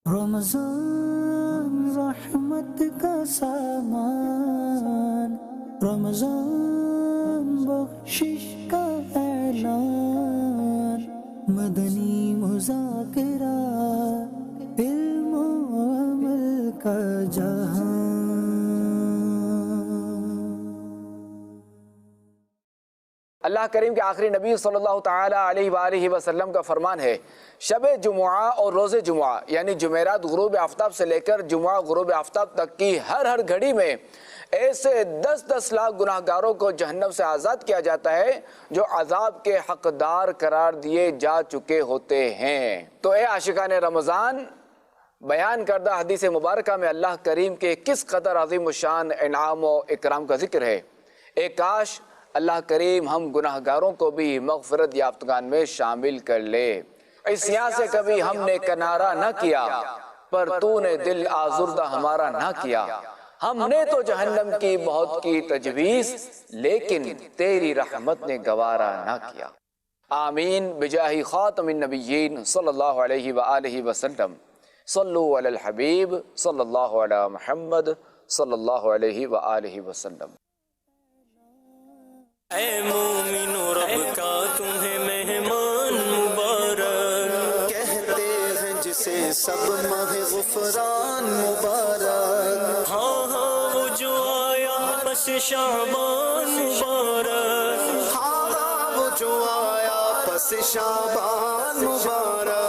رمضان رحمت کا سامان، رمضان بخشش کا اعلان، مدنی مذاکرہ علم و عمل کا جہان۔ اللہ کریم کے آخری نبی صلی اللہ تعالی علیہ وآلہ وسلم کا فرمان ہے، شب جمعہ اور روز جمعہ یعنی جمعرات غروب آفتاب سے لے کر جمعہ غروب آفتاب تک کی ہر گھڑی میں ایسے 10 لاکھ گناہ گاروں کو جہنم سے آزاد کیا جاتا ہے جو عذاب کے حقدار قرار دیے جا چکے ہوتے ہیں۔ تو اے عاشقان رمضان، بیان کردہ حدیث مبارکہ میں اللہ کریم کے کس قدر عظیم الشان انعام و اکرام کا ذکر ہے۔ ایک کاش اللہ کریم ہم گناہ گاروں کو بھی مغفرت یافتگان میں شامل کر لے۔ عصیاں سے کبھی ہم نے کنارہ نہ کیا، پر تو نے دل آزردہ ہمارا نہ کیا۔ ہم نے تو جہنم کی بہت کی تجویز، لیکن تیری رحمت نے گوارا نہ کیا۔ آمین بجاہ خاتم النبیین صلی اللہ علیہ وآلہ وسلم۔ صلو علی الحبیب صلی اللہ علی محمد صلی اللہ علیہ وآلہ وسلم۔ اے مومنو رب کا تمہیں مہمان مبارک، کہتے ہیں جسے سب ماہ غفران مبارک۔ ہاں وہ جو آیا پس شعبان مبارک، ہاں وہ جو آیا پس شعبان مبارک۔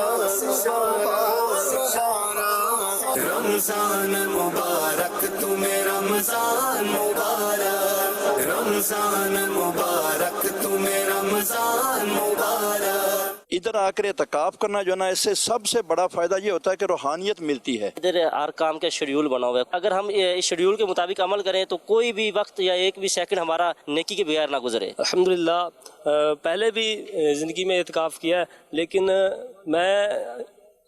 رمضان مبارک تمہیں رمضان مبارک، رمضان مبارک تمہیں رمضان مبارک۔ ادھر آ کر اعتکاف کرنا جو ہے نا، اس سے سب سے بڑا فائدہ یہ ہوتا ہے کہ روحانیت ملتی ہے۔ ادھر ہر کام کا شیڈیول بنا ہوا ہے، اگر ہم اس شیڈیول کے مطابق عمل کریں تو کوئی بھی وقت یا ایک بھی سیکنڈ ہمارا نیکی کے بغیر نہ گزرے۔ الحمدللہ پہلے بھی زندگی میں اعتکاف کیا ہے، لیکن میں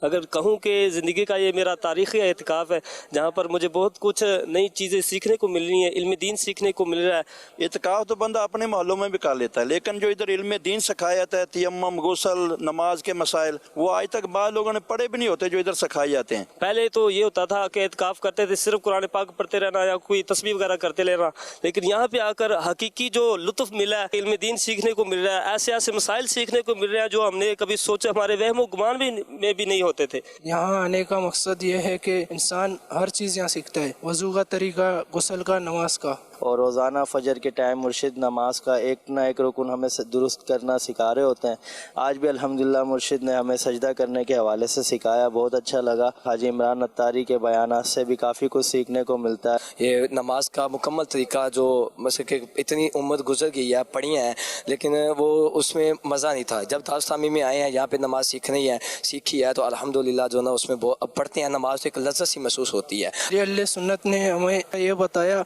اگر کہوں کہ زندگی کا یہ میرا تاریخی اعتکاف ہے جہاں پر مجھے بہت کچھ نئی چیزیں سیکھنے کو مل رہی ہیں، علم دین سیکھنے کو مل رہا ہے۔ اعتکاف تو بندہ اپنے محلوں میں بھی کر لیتا ہے، لیکن جو ادھر علم دین سکھایا جاتا ہے، تیمم، غسل، نماز کے مسائل، وہ آج تک بعض لوگوں نے پڑھے بھی نہیں ہوتے جو ادھر سکھائے جاتے ہیں۔ پہلے تو یہ ہوتا تھا کہ اعتکاف کرتے تھے صرف قرآن پاک پڑھتے رہنا یا کوئی تسبیح وغیرہ کرتے رہنا، لیکن یہاں پہ آ کر حقیقی جو لطف ملا ہے، علم دین سیکھنے کو مل رہا ہے، ایسے ایسے مسائل سیکھنے کو مل رہے ہیں جو ہم نے کبھی سوچے، ہمارے وہم و گمان میں بھی نہیں ہوتے تھے۔ یہاں آنے کا مقصد یہ ہے کہ انسان ہر چیز یہاں سیکھتا ہے، وضو کا طریقہ، غسل کا، نماز کا، اور روزانہ فجر کے ٹائم مرشد نماز کا ایک نہ ایک رکن ہمیں درست کرنا سکھا رہے ہوتے ہیں۔ آج بھی الحمدللہ مرشد نے ہمیں سجدہ کرنے کے حوالے سے سکھایا، بہت اچھا لگا۔ حاجی عمران اتاری کے بیانات سے بھی کافی کچھ سیکھنے کو ملتا ہے۔ یہ نماز کا مکمل طریقہ جو مثلا کہ اتنی امت گزر گئی ہے، پڑھی ہیں، لیکن وہ اس میں مزہ نہیں تھا۔ جب دارالاسلامی میں آئے ہیں، یہاں پہ نماز سیکھی ہے تو الحمدللہ جو نا اس میں اب پڑھتے ہیں نماز تو ایک لذت سی محسوس ہوتی ہے۔ یہ اللہ سنت نے ہمیں یہ بتایا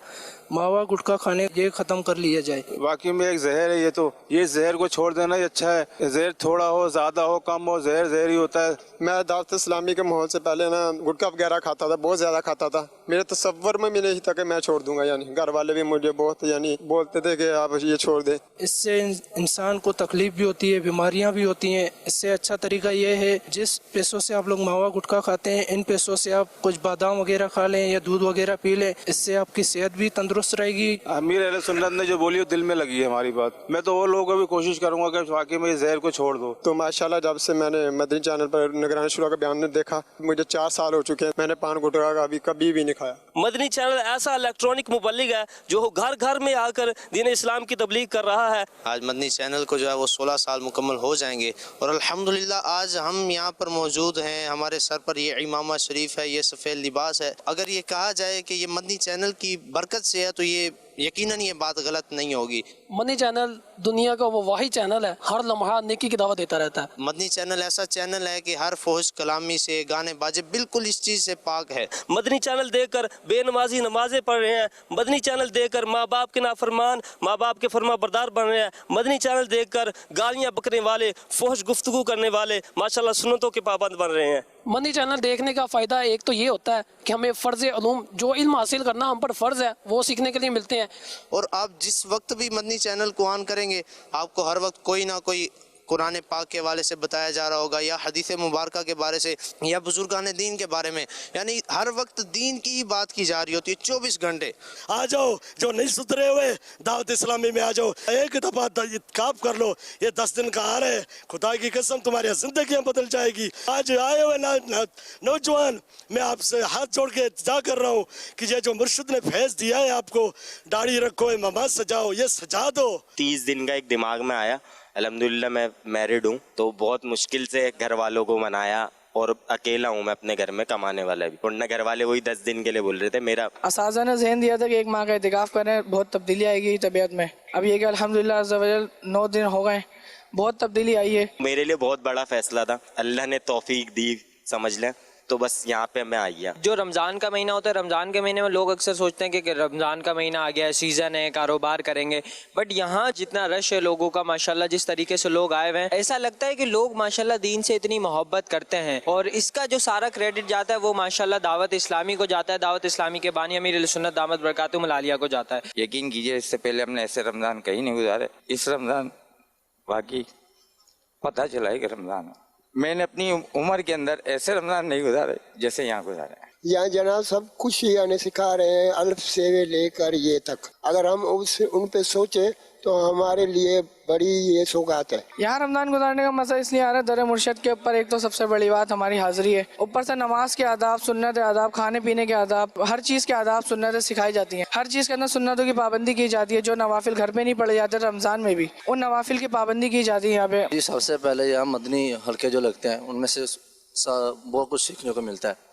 ماوا گٹکا کھانے یہ ختم کر لیا جائے۔ واقعی میں ایک زہر ہے یہ زہر کو چھوڑ دینا ہی اچھا ہے۔ زہر تھوڑا ہو، زیادہ ہو، کم ہو، زہر زہر ہی ہوتا ہے۔ میں دعوت اسلامی کے ماحول سے پہلے نا گٹکا وغیرہ کھاتا تھا، بہت زیادہ کھاتا تھا۔ میرے تصور میں بھی نہیں تھا کہ میں چھوڑ دوں گا، یعنی گھر والے بھی مجھے بہت بولتے تھے کہ آپ یہ چھوڑ دیں۔ اس سے انسان کو تکلیف بھی ہوتی ہے، بیماریاں بھی ہوتی ہیں۔ اس سے اچھا طریقہ یہ ہے جس پیسوں سے آپ لوگ ماوا گٹکا کھاتے ہیں، ان پیسوں سے آپ کچھ بادام وغیرہ کھا لیں یا دودھ وغیرہ پی لیں، اس سے آپ کی صحت بھی تندرست رہے گی۔ امیر اہل سنت نے جو بولی وہ دل میں لگی ہے ہماری بات۔ میں تو وہ لوگوں کو بھی کوشش کروں گا کہ واقعی میں اس زہر کو چھوڑ دو۔ تو ماشاءاللہ جب سے میں نے مدنی چینل پر نگران شورا کا بیان دیکھا، مجھے 4 سال ہو چکے ہیں، میں نے پان گٹکا کا کبھی بھی نہیں کھایا۔ مدنی چینل ایسا الیکٹرانک مبلغ ہے جو گھر گھر میں آ کر دین اسلام کی تبلیغ کر رہا ہے۔ آج مدنی چینل کو جو ہے وہ 16 سال مکمل ہو جائیں گے، اور الحمدللہ آج ہم یہاں پر موجود ہیں، ہمارے سر پر یہ امامہ شریف ہے، یہ سفید لباس ہے۔ اگر یہ کہا جائے کہ یہ مدنی چینل کی برکت سے ہے تو یہ یقیناً یہ بات غلط نہیں ہوگی۔ مدنی چینل دنیا کا وہ واحد چینل ہے، ہر لمحہ نیکی کی دعوت دیتا رہتا ہے۔ مدنی چینل ایسا چینل ہے کہ ہر فحش کلامی سے، گانے باجے بالکل اس چیز سے پاک ہے۔ مدنی چینل دیکھ کر بے نمازی نمازیں پڑھ رہے ہیں، مدنی چینل دیکھ کر ماں باپ کے نافرمان ماں باپ کے فرما بردار بن رہے ہیں، مدنی چینل دیکھ کر گالیاں بکنے والے، فحش گفتگو کرنے والے ماشاءاللہ سنتوں کے پابند بن رہے ہیں۔ مدنی چینل دیکھنے کا فائدہ ایک تو یہ ہوتا ہے کہ ہمیں فرض علوم، جو علم حاصل کرنا ہم پر فرض ہے، وہ سیکھنے کے لیے ملتے ہیں۔ اور آپ جس وقت بھی مدنی چینل کو آن کریں گے، آپ کو ہر وقت کوئی نہ کوئی قرآن پاک کے حوالے سے بتایا جا رہا ہوگا یا حدیث مبارکہ کے بارے سے یا بزرگان دین کے بارے میں، یعنی ہر وقت دین کی ہی بات کی جا رہی ہوتی ہے 24 گھنٹے۔ آ جاؤ جو نہیں سدھرے ہوئے دعوت اسلامی میں آ جاؤ، ایک دفعہ کاپ کر لو، یہ 10 دن کا آ رہے ہیں، خدا کی قسم تمہاری زندگیاں بدل جائے گی۔ آج آئے ہوئے نوجوان، میں آپ سے ہاتھ جوڑ کے التجا کر رہا ہوں کہ یہ جو مرشد نے فیض دیا ہے آپ کو، داڑھی رکھو، امامات سجاؤ، یہ سجا دو۔ 30 دن کا ایک دماغ میں آیا، الحمدللہ میں میرڈ ہوں تو بہت مشکل سے گھر والوں کو منایا، اور اکیلا ہوں میں اپنے گھر میں کمانے والا بھی، ورنہ گھر والے وہی 10 دن کے لیے بول رہے تھے۔ میرا اساتذہ نے ذہن دیا تھا کہ 1 ماہ کا اعتکاف کریں، بہت تبدیلی آئے گی طبیعت میں۔ اب یہ کہ الحمدللہ عز و جل 9 دن ہو گئے، بہت تبدیلی آئی ہے۔ میرے لیے بہت بڑا فیصلہ تھا، اللہ نے توفیق دی سمجھ لیں، تو بس یہاں پہ میں آئی گیا۔ جو رمضان کا مہینہ ہوتا ہے، رمضان کے مہینے میں لوگ اکثر سوچتے ہیں کہ رمضان کا مہینہ آ گیا ہے، سیزن ہے، کاروبار کریں گے، بٹ یہاں جتنا رش ہے لوگوں کا، ماشاءاللہ جس طریقے سے لوگ آئے ہوئے ہیں، ایسا لگتا ہے کہ لوگ ماشاءاللہ دین سے اتنی محبت کرتے ہیں، اور اس کا جو سارا کریڈٹ جاتا ہے وہ ماشاءاللہ دعوت اسلامی کو جاتا ہے، دعوت اسلامی کے بانی امیر علیہ سنت دامت برکاتہم العالیہ کو جاتا ہے۔ یقین کیجئے اس سے پہلے ہم نے ایسے رمضان کہیں نہیں گزارے، اس رمضان باقی پتہ چلا ہے کہ رمضان میں نے اپنی عمر کے اندر ایسے رمضان نہیں گزارے جیسے یہاں گزارے ہیں۔ یہاں جناب سب کچھ ہی ہمیں سکھا رہے ہیں، الف سے لے کر یہ تک، اگر ہم ان پہ سوچیں تو ہمارے لیے بڑی یہ سوگات ہے۔ یہاں رمضان گزارنے کا مزہ اس لیے آ رہا ہے در مرشد کے اوپر، ایک تو سب سے بڑی بات ہماری حاضری ہے، اوپر سے نماز کے آداب، سنت آداب، کھانے پینے کے آداب، ہر چیز کے آداب سنتیں سکھائی جاتی ہیں، ہر چیز کے اندر سنتوں کی پابندی کی جاتی ہے، جو نوافل گھر پہ نہیں پڑھے جاتے رمضان میں بھی ان نوافل کی پابندی کی جاتی ہے یہاں پہ۔ سب سے پہلے یہاں مدنی حلقے جو لگتے ہیں ان میں سے بہت کچھ سیکھنے کو ملتا ہے،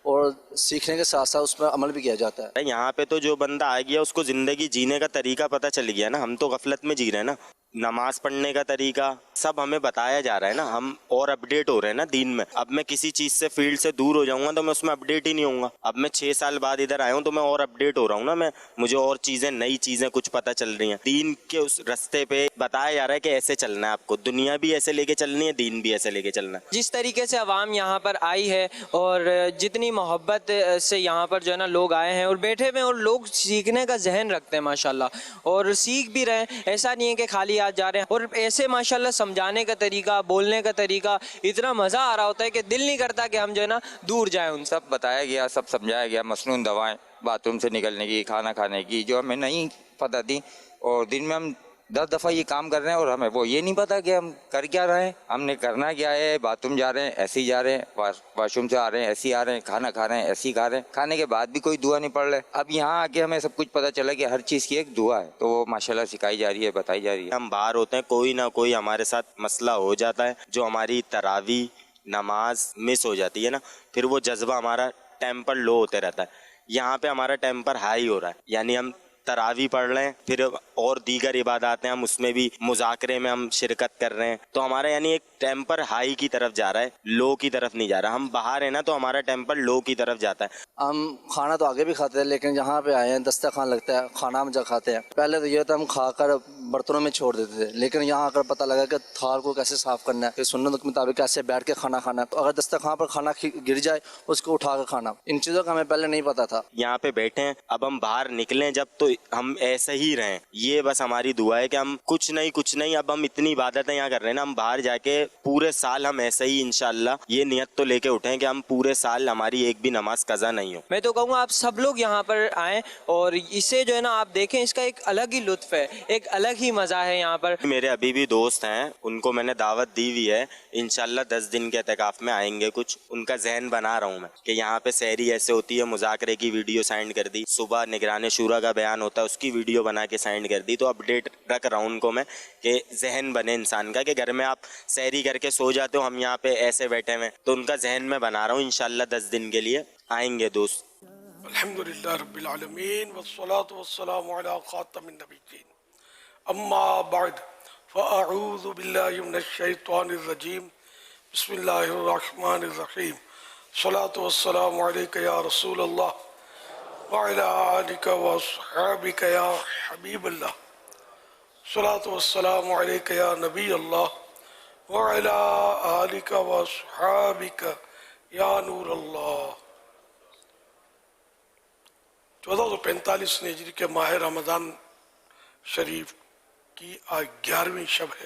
اور سیکھنے کے ساتھ ساتھ اس میں عمل بھی کیا جاتا ہے۔ یہاں پہ تو جو بندہ آ گیا اس کو زندگی جینے کا طریقہ پتہ چل گیا نا، ہم تو غفلت میں جی رہے ہیں نا، نماز پڑھنے کا طریقہ سب ہمیں بتایا جا رہا ہے نا، ہم اور اپڈیٹ ہو رہے ہیں نا دین میں۔ اب میں کسی چیز سے فیلڈ سے دور ہو جاؤں گا تو میں اس میں اپڈیٹ ہی نہیں ہوں گا۔ اب میں 6 سال بعد ادھر آیا ہوں تو میں اور اپڈیٹ ہو رہا ہوں نا، میں مجھے اور چیزیں، نئی چیزیں کچھ پتہ چل رہی ہیں۔ دین کے اس رستے پہ بتایا جا رہا ہے کہ ایسے چلنا ہے آپ کو، دنیا بھی ایسے لے کے چلنی ہے، دین بھی ایسے لے کے چلنا ہے۔ جس طریقے سے عوام یہاں پر آئی ہے اور جتنی محبت سے یہاں پر جو ہے نا لوگ آئے ہیں اور بیٹھے ہوئے، اور لوگ سیکھنے کا ذہن رکھتے ہیں ماشاءاللہ، اور سیکھ بھی رہے ہیں، ایسا نہیں ہے کہ خالی ہاتھ جا رہے ہیں، اور ایسے ماشاءاللہ سمجھانے کا طریقہ، بولنے کا طریقہ اتنا مزہ آ رہا ہوتا ہے کہ دل نہیں کرتا کہ ہم جو ہے نا دور جائیں ان سے۔ سب بتایا گیا، سب سمجھایا گیا، مصنوعی دوائیں باتھ روم سے نکلنے کی، کھانا کھانے کی، جو ہمیں نہیں پتہ تھی، اور دن میں ہم 10 دفعہ یہ کام کر رہے ہیں اور ہمیں وہ یہ نہیں پتا کہ ہم کر کیا رہے ہیں، ہم نے کرنا کیا ہے۔ باتھ روم جا رہے ہیں ایسے ہی جا رہے ہیں، واش روم سے آ رہے ہیں ایسے ہی آ رہے ہیں، کھانا کھا رہے ہیں ایسے ہی کھا رہے ہیں، کھانے کے بعد بھی کوئی دعا نہیں پڑھ رہے۔ اب یہاں آ کے ہمیں سب کچھ پتہ چلا کہ ہر چیز کی ایک دعا ہے، تو وہ ماشاءاللہ سکھائی جا رہی ہے، بتائی جا رہی ہے۔ ہم باہر ہوتے ہیں، کوئی نہ کوئی ہمارے ساتھ مسئلہ ہو جاتا ہے، جو ہماری تراویح نماز مس ہو جاتی ہے نا، پھر وہ جذبہ ہمارا ٹیمپر لو ہوتے رہتا ہے۔ یہاں پہ ہمارا ٹیمپر ہائی ہو رہا ہے، یعنی ہم تراویح پڑھ رہے ہیں، پھر اور دیگر عبادات ہیں، ہم اس میں بھی مذاکرے میں ہم شرکت کر رہے ہیں، تو ہمارا یعنی ایک ٹیمپر ہائی کی طرف جا رہا ہے، لو کی طرف نہیں جا رہا۔ ہم باہر ہیں نا تو ہمارا ٹیمپر لو کی طرف جاتا ہے۔ ہم کھانا تو آگے بھی کھاتے ہیں، لیکن جہاں پہ آئے ہیں دسترخوان لگتا ہے، کھانا ہم جب کھاتے ہیں، پہلے تو یہ تھا ہم کھا کر برتنوں میں چھوڑ دیتے تھے، لیکن یہاں آ کر پتہ لگا کہ تھال کو کیسے صاف کرنا ہے، پھر سنت کے مطابق کیسے بیٹھ کے کھانا کھانا ہے، تو اگر دسترخوان پر کھانا گر جائے اس کو اٹھا کر کھانا، ان چیزوں کا ہمیں پہلے نہیں پتا تھا۔ یہاں پہ بیٹھے ہیں، اب ہم باہر نکلیں جب تو ہم ایسے ہی رہیں، یہ بس ہماری دعا ہے کہ ہم کچھ نہیں، اب ہم اتنی عبادتیں یہاں کر رہے ہیں نا، ہم باہر جا کے پورے سال ہم ایسے ہی انشاءاللہ یہ نیت تو لے کے اٹھیں کہ ہم پورے سال ہماری ایک بھی نماز قضا نہیں ہو۔ میں تو کہوں گا آپ سب لوگ یہاں پر آئیں اور اسے جو ہے نا آپ دیکھیں، اس کا ایک الگ ہی لطف ہے، ایک الگ ہی مزہ ہے یہاں پر۔ میرے ابھی بھی دوست ہیں، ان کو میں نے دعوت دی ہوئی ہے، انشاءاللہ 10 دن کے اعتکاف میں آئیں گے، کچھ ان کا ذہن بنا رہا ہوں میں کہ یہاں پہ سحری ایسے ہوتی ہے، مذاکرے کی ویڈیو سینڈ کر دی، صبح نگران شورا کا بیان ہوتا ہے اس کی ویڈیو بنا کے سینڈ کر دی، تو اپڈیٹ رکھ رہا ہوں ان کو میں کہ ذہن بنے انسان کا، کہ گھر میں آپ سحری کر کے سو جاتے ہو، ہم یہاں پہ ایسے بیٹھے ہوئے، تو ان کا ذہن میں بنا رہا ہوں، انشاءاللہ 10 دن کے لیے آئیں گے دوست۔ الحمدللہ رب العالمین والصلاة والسلام علی خاتم النبیین، اما بعد فاعوذ باللہ من الشیطان الرجیم، بسم اللہ الرحمن الرحیم، صلاة والسلام علیکہ یا رسول اللہ وعلی آلکہ واصحابکہ یا حبیب اللہ، صلاة والسلام علیکہ یا نبی اللہ وعلی آلکہ واصحابکہ یا نور اللہ۔ 1445 ہجری کے ماہ رمضان شریف کی آج 11ویں شب ہے۔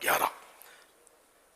11,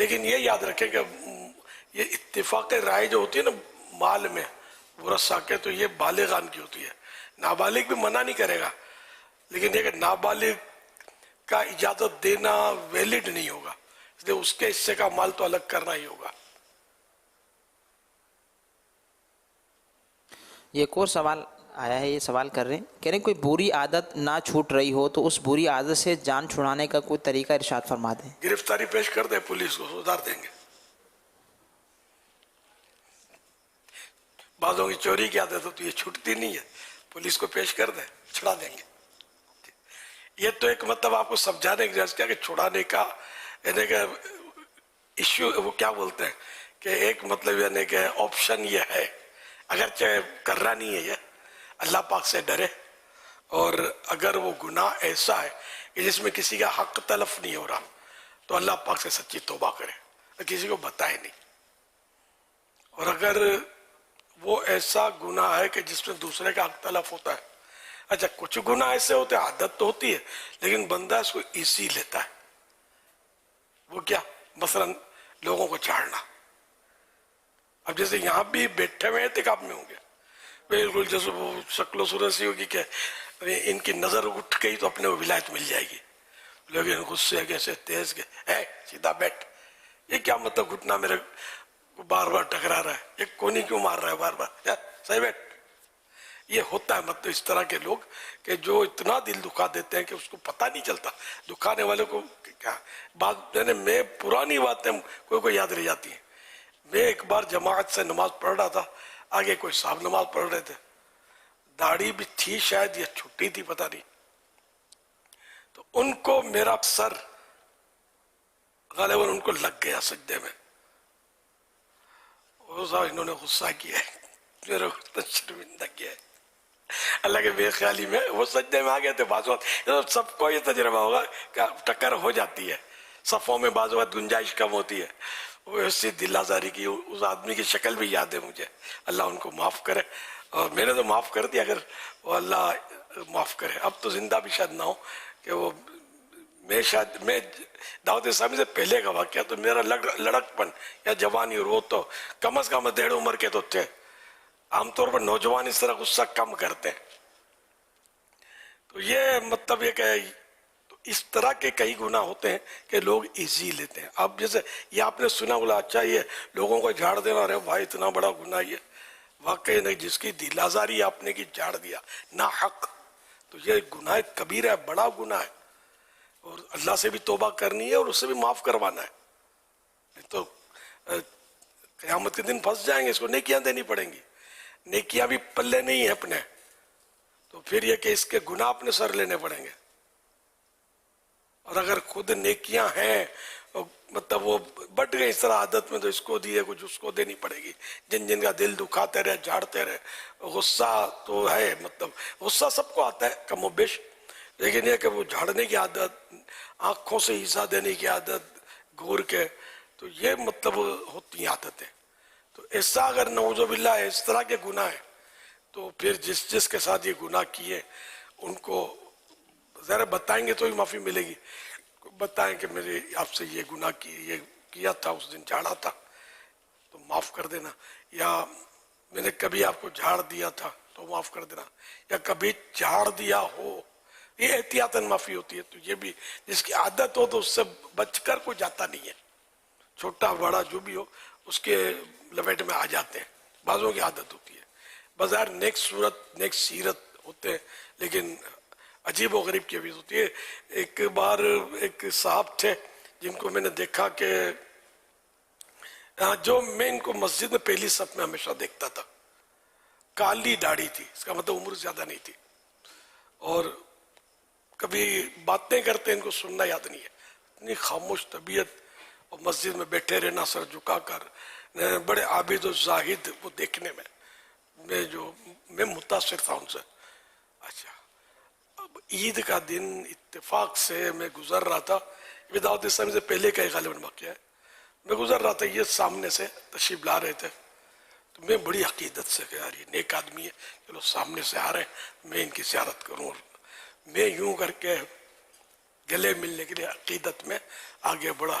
لیکن یہ یاد رکھیں کہ یہ اتفاق رائے جو ہوتی ہے نا مال میں ورثہ کے، تو یہ بالغان کی ہوتی ہے. نابالغ بھی منع نہیں کرے گا، لیکن یہ کہ نابالغ کا اجازت دینا ویلڈ نہیں ہوگا، اس لیے اس کے حصے کا مال تو الگ کرنا ہی ہوگا. یہ ایک اور سوال آیا ہے، یہ سوال کر رہے ہیں، کہہ رہے ہیں کوئی بری عادت نہ چھوٹ رہی ہو تو اس بری عادت سے جان چھڑانے کا کوئی طریقہ ارشاد فرما دیں. گرفتاری پیش کر دیں پولیس کو، سدھار دیں گے. بعضوں کی چوری کی عادت تو یہ چھوٹتی نہیں ہے، پولیس کو پیش کر دیں، چھڑا دیں گے. یہ تو ایک مطلب آپ کو سمجھانے کی ضرورت کیا کہ چھڑانے کا یعنی کہ ایشو وہ کیا بولتے ہیں کہ ایک مطلب یعنی کہ آپشن یہ ہے، اگرچہ کرنا نہیں ہے، یہ اللہ پاک سے ڈرے. اور اگر وہ گناہ ایسا ہے کہ جس میں کسی کا حق تلف نہیں ہو رہا تو اللہ پاک سے سچی توبہ کرے، کسی کو بتائے نہیں. اور اگر وہ ایسا گناہ ہے کہ جس میں دوسرے کا حق تلف ہوتا ہے، اچھا کچھ گناہ ایسے ہوتے ہیں عادت تو ہوتی ہے لیکن بندہ اس کو ایزی لیتا ہے. وہ کیا؟ مثلا لوگوں کو چاڑنا. اب جیسے یہاں بھی بیٹھے ہوئے اعتکاف میں ہوں گے، بالکل جیسے وہ شکل و صورت سی ہوگی کہ ان کی نظر اٹھ گئی تو اپنے کو ولایت مل جائے گی، لیکن غصے کیسے تیز کے اے سیدھا بیٹھ. یہ کیا مطلب گھٹنا میرے بار بار ٹکرا رہا ہے، یہ کونی کیوں مار رہا ہے بار بار، صحیح بیٹھ. یہ ہوتا ہے مطلب اس طرح کے لوگ کہ جو اتنا دل دکھا دیتے ہیں کہ اس کو پتہ نہیں چلتا. دکھانے والے کو کیا بات، یعنی میں پرانی باتیں کوئی یاد رہ جاتی ہیں. میں ایک بار جماعت سے نماز پڑھ رہا تھا، آگے کوئی صاحب نماز پڑھ رہے تھے، داڑھی بھی تھی شاید یا چھٹی تھی پتہ نہیں، تو ان کو میرا سر غالباً ان کو لگ گیا سجدے میں. انہوں نے غصہ کیا ہے، میرا شرمندہ کیا ہے. اللہ کے بے خیالی میں وہ سجدے میں آ گئے تھے. بعض وقت سب کو یہ تجربہ ہوگا کہ ٹکر ہو جاتی ہے، صفوں میں بعض وقت گنجائش کم ہوتی ہے. وہ ایسی دل آزاری کی، اس آدمی کی شکل بھی یاد ہے مجھے، اللہ ان کو معاف کرے. اور میں نے تو معاف کر دیا، اگر وہ اللہ معاف کرے. اب تو زندہ بھی شاید نہ ہو کہ وہ میں دعوت اسلامی سے پہلے کا واقعہ تو میرا لڑک پن یا جوانی اور وہ تو کم از کم 1.5 عمر کے تو تھے. عام طور پر نوجوان اس طرح غصہ کم کرتے ہیں. تو یہ مطلب یہ کہ اس طرح کے کئی گناہ ہوتے ہیں کہ لوگ ایزی لیتے ہیں. اب جیسے یہ آپ نے سنا بولا اچھا یہ لوگوں کو جھاڑ دینا، ارے بھائی اتنا بڑا گناہ یہ واقعی نہیں، جس کی دل آزاری آپ نے کی جھاڑ دیا نہ حق، تو یہ گناہ کبیرہ ہے، بڑا گناہ ہے. اور اللہ سے بھی توبہ کرنی ہے اور اس سے بھی معاف کروانا ہے. تو قیامت کے دن پھنس جائیں گے، اس کو نیکیاں دینی پڑیں گی. نیکیاں بھی پلے نہیں ہیں اپنے، تو پھر یہ کہ اس کے گناہ اپنے سر لینے پڑیں گے. اور اگر خود نیکیاں ہیں مطلب وہ بٹ گئے اس طرح عادت میں، تو اس کو دیے کچھ اس کو دینی پڑے گی. جن جن کا دل دکھاتے رہے، جھاڑتے رہے. غصہ تو ہے، مطلب غصہ سب کو آتا ہے کم و بیش، لیکن یہ کہ وہ جھاڑنے کی عادت، آنکھوں سے ایزا دینے کی عادت، گور کے، تو یہ مطلب ہوتی ہیں عادتیں. تو ایسا اگر نعوذ باللہ اس طرح کے گناہ ہیں تو پھر جس کے ساتھ یہ گناہ کیے ان کو ذرا بتائیں گے تو ہی معافی ملے گی. بتائیں کہ میرے آپ سے یہ گناہ یہ کیا تھا، اس دن جھاڑا تھا تو معاف کر دینا، یا میں نے کبھی آپ کو جھاڑ دیا تھا تو معاف کر دینا، یا کبھی جھاڑ دیا ہو. یہ احتیاطاً معافی ہوتی ہے. تو یہ بھی جس کی عادت ہو تو اس سے بچ کر کوئی جاتا نہیں ہے، چھوٹا بڑا جو بھی ہو اس کے لپیٹ میں آ جاتے ہیں. بعضوں کی عادت ہوتی ہے، بظاہر نیک صورت نیک سیرت ہوتے ہیں لیکن عجیب و غریب کی بھی ہوتی ہے. ایک بار ایک صاحب تھے جن کو میں نے دیکھا کہ جو میں ان کو مسجد میں پہلی صف میں ہمیشہ دیکھتا تھا، کالی داڑھی تھی، اس کا مطلب عمر زیادہ نہیں تھی، اور کبھی باتیں کرتے ان کو سننا یاد نہیں ہے. اتنی خاموش طبیعت، اور مسجد میں بیٹھے رہنا سر جھکا کر، بڑے عابد و زاہد وہ دیکھنے میں متاثر تھا ان سے. اچھا اب عید کا دن اتفاق سے میں گزر رہا تھا، دعوت اسلامی سے پہلے کا ایک غالباً واقعہ ہے. میں گزر رہا تھا، یہ سامنے سے تشریف لا رہے تھے، تو میں بڑی عقیدت سے کہ یار یہ نیک آدمی ہے، چلو سامنے سے آ رہے ہیں میں ان کی زیارت کروں. میں یوں کر کے گلے ملنے کے لیے عقیدت میں آگے بڑھا.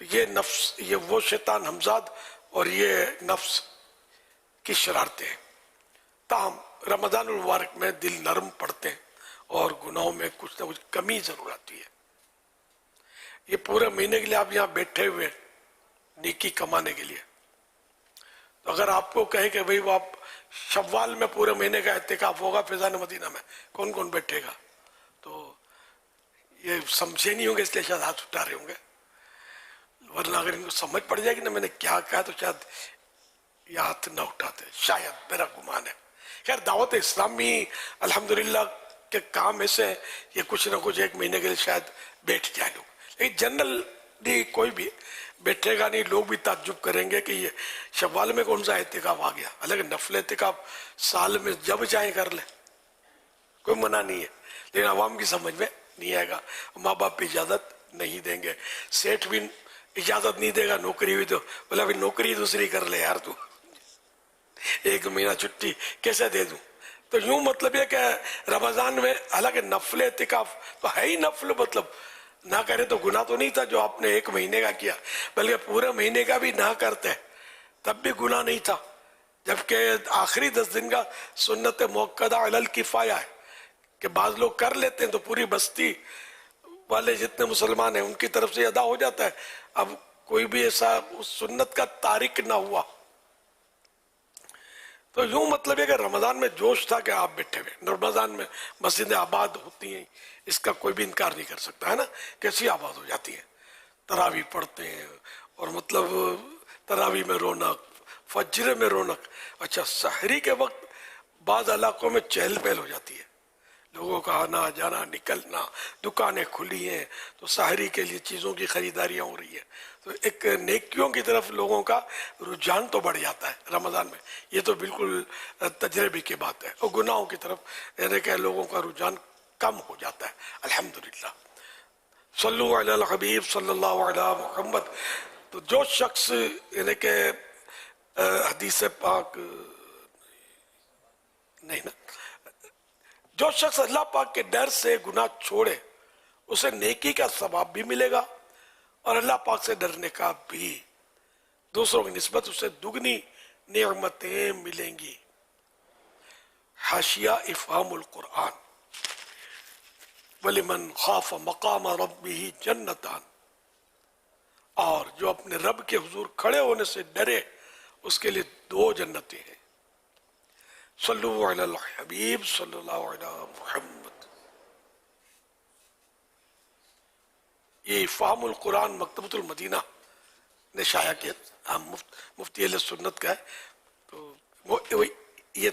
تو یہ نفس، یہ وہ شیطان ہمزاد اور یہ نفس کی شرارتیں ہیں. تاہم رمضان المبارک میں دل نرم پڑتے ہیں اور گناہوں میں کچھ نہ کچھ کمی ضرور آتی ہے. یہ پورے مہینے کے لیے آپ یہاں بیٹھے ہوئے نیکی کمانے کے لیے. تو اگر آپ کو کہیں کہ بھئی وہ آپ شوال میں پورے مہینے کا اعتکاف ہوگا فیضان مدینہ میں، کون کون بیٹھے گا؟ تو یہ سمجھے نہیں ہوں گے، اس لیے شاید ہاتھ اٹھا رہے ہوں گے. ورنہ اگر ان کو سمجھ پڑ جائے گی نا میں نے کیا کہا تو شاید یہ ہاتھ نہ اٹھاتے، شاید، میرا گمان ہے. خیر دعوت اسلامی الحمدللہ کے کام ایسے ہیں، یہ کچھ نہ کچھ ایک مہینے کے لیے شاید بیٹھ جائے لوگ، لیکن جنرل کوئی بھی بیٹھے گا نہیں. لوگ بھی تعجب کریں گے کہ یہ شوال میں کون سا اعتکاف آ گیا. حالانکہ نفل اعتکاف سال میں جب چاہیں کر لیں، کوئی منع نہیں ہے، لیکن عوام کی سمجھ میں نہیں آئے گا. ماں باپ بھی اجازت نہیں دیں گے، سیٹھ بھی اجازت نہیں دے گا. نوکری ہوئی تو بولا بھی نوکری دوسری کر لے یار، تو ایک مہینہ چھٹی کیسے دے دوں. تو یوں مطلب یہ کہ رمضان میں حالانکہ نفل اعتکاف تو ہے ہی نفل، مطلب نہ کرے تو گناہ تو نہیں تھا جو آپ نے ایک مہینے کا کیا، بلکہ پورے مہینے کا بھی نہ کرتے تب بھی گناہ نہیں تھا. جبکہ آخری 10 دن کا سنت موقدہ علی الکفایہ ہے کہ بعض لوگ کر لیتے ہیں تو پوری بستی والے جتنے مسلمان ہیں ان کی طرف سے ادا ہو جاتا ہے. اب کوئی بھی ایسا اس سنت کا تارک نہ ہوا. تو یوں مطلب ہے کہ رمضان میں جوش تھا کہ آپ بیٹھے ہوئے. رمضان میں مسجدیں آباد ہوتی ہیں، اس کا کوئی بھی انکار نہیں کر سکتا ہے نا، کیسی آباد ہو جاتی ہیں. تراویح پڑھتے ہیں اور مطلب تراویح میں رونق، فجر میں رونق. اچھا سحری کے وقت بعض علاقوں میں چہل پہل ہو جاتی ہے، لوگوں کا آنا جانا نکلنا، دکانیں کھلی ہیں تو سحری کے لیے چیزوں کی خریداریاں ہو رہی ہیں. تو ایک نیکیوں کی طرف لوگوں کا رجحان تو بڑھ جاتا ہے رمضان میں. یہ تو بالکل تجربے کی بات ہے. اور گناہوں کی طرف یعنی کہ لوگوں کا رجحان کم ہو جاتا ہے الحمدللہ. صلو علی الحبیب صلی اللہ علی محمد. تو جو شخص یعنی کہ حدیث پاک نہیں نا، جو شخص اللہ پاک کے ڈر سے گناہ چھوڑے اسے نیکی کا ثواب بھی ملے گا اور اللہ پاک سے ڈرنے کا بھی، دوسروں کی نسبت اسے دگنی نعمتیں ملیں گی. حاشیہ افہام القرآن. وَلِمَنْ خَافَ مَقَامَ رَبِّهِ جَنَّتَانِ. اور جو اپنے رب کے حضور کھڑے ہونے سے ڈرے اس کے لیے 2 جنتیں ہیں. صلو علی الحبیب صلی اللہ علی محمد. یہ افہام القرآن مکتبۃ المدینہ نے شائع کیا، مفتی اہل سنت کا ہے. تو یہ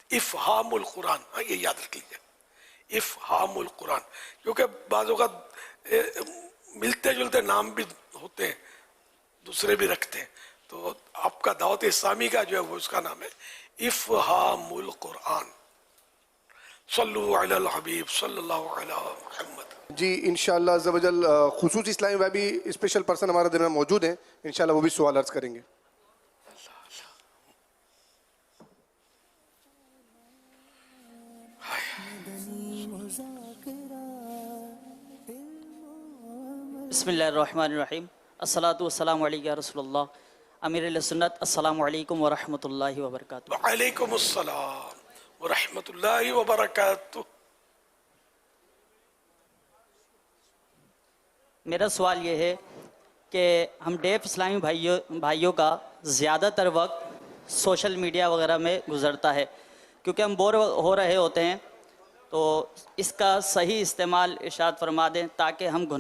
افہام القرآن، ہاں یہ یاد رکھ لیجیے، افہام القرآن، کیونکہ بعض اوقات ملتے جلتے نام بھی ہوتے ہیں، دوسرے بھی رکھتے ہیں. تو آپ کا دعوت اسلامی کا جو ہے وہ اس کا نام ہے افہام القرآن. صلو علی الحبیب صلی اللہ علی محمد. جی انشاءاللہ عز و جل خصوصی اسلامی ویبی اسپیشل پرسن ہمارے دن میں موجود ہیں، انشاءاللہ وہ بھی سوال عرض کریں گے. بسم اللہ الرحمن الرحیم. الصلاۃ والسلام علیک یا رسول اللہ. امیر اہل سنت السلام علیکم ورحمۃ اللہ وبرکاتہ. وعلیکم السلام ورحمۃ اللہ وبرکاتہ. میرا سوال یہ ہے کہ ہم ڈیف اسلامی بھائیوں کا زیادہ تر وقت سوشل میڈیا وغیرہ میں گزرتا ہے کیونکہ ہم بور ہو رہے ہوتے ہیں، تو اس کا صحیح استعمال ارشاد فرما دیں تاکہ ہم گناہ